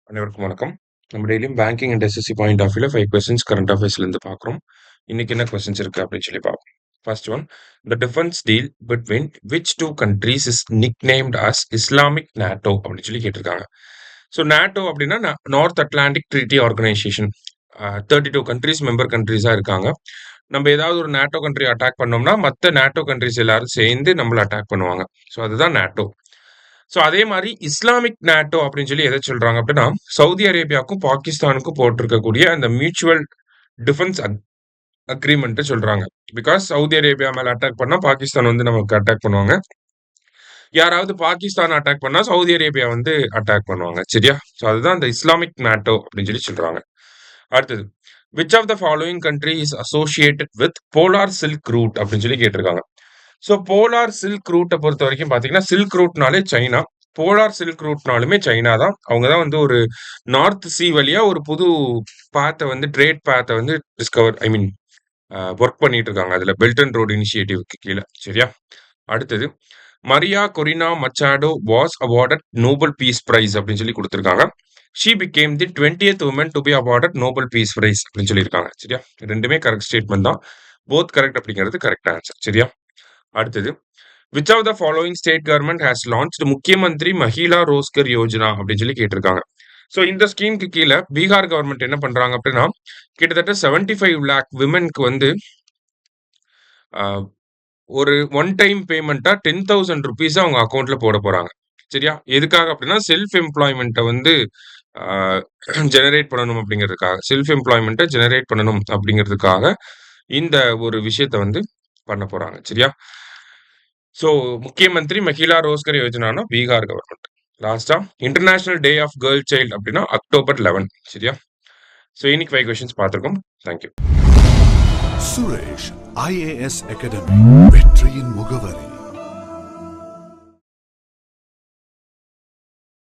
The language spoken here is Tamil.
அனைவருக்கும் வணக்கம். நம்ம டெய்லியும் banking and SSC point of வியூல 5 கொஸ்டின்ஸ் கரண்ட் அஃபேர்ஸ்லேருந்து பார்க்குறோம். இன்னைக்கு என்ன கொஸ்டின்ஸ் இருக்கு அப்படின்னு சொல்லி பார்ப்போம். First one, the defence deal between which two countries is nicknamed as Islamic NATO அப்படின்னு சொல்லி கேட்டிருக்காங்க. ஸோ நாட்டோ அப்படின்னா North Atlantic Treaty Organisation. 32 countries member கண்ட்ரீஸாக இருக்காங்க. நம்ம ஏதாவது ஒரு நாட்டோ கண்ட்ரி அட்டாக் பண்ணோம்னா மற்ற நாட்டோ கண்ட்ரீஸ் எல்லாரும் சேர்ந்து நம்மளை அட்டாக் பண்ணுவாங்க. ஸோ அதுதான் நாட்டோ. ஸோ அதே மாதிரி இஸ்லாமிக் நாட்டோ அப்படின்னு சொல்லி எதை சொல்றாங்க அப்படின்னா, சவுதி அரேபியாவுக்கும் பாகிஸ்தானுக்கும் போட்டிருக்கக்கூடிய அந்த மியூச்சுவல் டிஃபென்ஸ் அக்ரிமெண்ட் சொல்றாங்க. பிகாஸ் சவுதி அரேபியா மேல அட்டாக் பண்ணா பாகிஸ்தான் வந்து நமக்கு அட்டாக் பண்ணுவாங்க. யாராவது பாகிஸ்தான் அட்டாக் பண்ணா சவுதி அரேபியா வந்து அட்டாக் பண்ணுவாங்க. சரியா? ஸோ அதுதான் இந்த இஸ்லாமிக் நாட்டோ அப்படின்னு சொல்லி சொல்றாங்க. அடுத்தது, which of the following country is associated with polar silk route அப்படின்னு சொல்லி கேட்டிருக்காங்க. ஸோ போலார் சில்க் ரூட்டை பொறுத்த வரைக்கும் பார்த்தீங்கன்னா, சில்க் ரூட்னாலே சைனா, போலார் சில்க் ரூட்னாலுமே சைனா தான். அவங்க தான் வந்து ஒரு நார்த் சி வழியா ஒரு புது பாத்தை வந்து ட்ரேட் பாத்தை வந்து டிஸ்கவர் ஒர்க் பண்ணிட்டு இருக்காங்க. அதுல பெல்ட் அண்ட் ரோடு இனிஷியேட்டிவ்க்கு கீழே. சரியா? அடுத்தது, Maria Corina Machado was awarded Nobel Peace Prize அப்படின்னு சொல்லி கொடுத்துருக்காங்க. She became the 20th woman to be awarded Nobel Peace Prize அப்படின்னு சொல்லியிருக்காங்க. சரியா? ரெண்டுமே கரெக்ட் ஸ்டேட்மெண்ட் தான். போத் கரெக்ட் அப்படிங்கிறது கரெக்ட் ஆன்சர். சரியா? அடுத்தது, which of the following state government has launched Mukhyamantri Mahila Rozgar Yojana அப்படின்னு சொல்லி கேட்டிருக்காங்க. ஸோ இந்த ஸ்கீமுக்கு கீழே பீகார் கவர்மெண்ட் என்ன பண்றாங்க அப்படின்னா, கிட்டத்தட்ட 75 lakh விமென்க்கு வந்து ஒரு ஒன் டைம் பேமெண்ட்டா 10,000 rupees அவங்க அக்கௌண்ட்ல போட போறாங்க. சரியா? எதுக்காக அப்படின்னா, செல்ஃப் எம்ப்ளாய்மெண்ட்டை வந்து ஜெனரேட் பண்ணணும் அப்படிங்கிறதுக்காக, செல்ஃப் எம்ப்ளாய்மெண்ட்டை ஜெனரேட் பண்ணணும் அப்படிங்கிறதுக்காக இந்த ஒரு விஷயத்தை வந்து பண்ண போறாங்க. சரியா? ஸோ முக்கியமந்திரி மஹிளா ரோஸ்கர் யோஜனானா பீகார் கவர்மெண்ட். லாஸ்டா, international day of girl child அப்படின்னா October 11. சரியா? ஸோ இன்னைக்கு 5 கொஸ்டின்ஸ் பார்த்துருக்கோம். தேங்க்யூ. சுரேஷ் IAS அகாடமி வெற்றியின் முகவர்.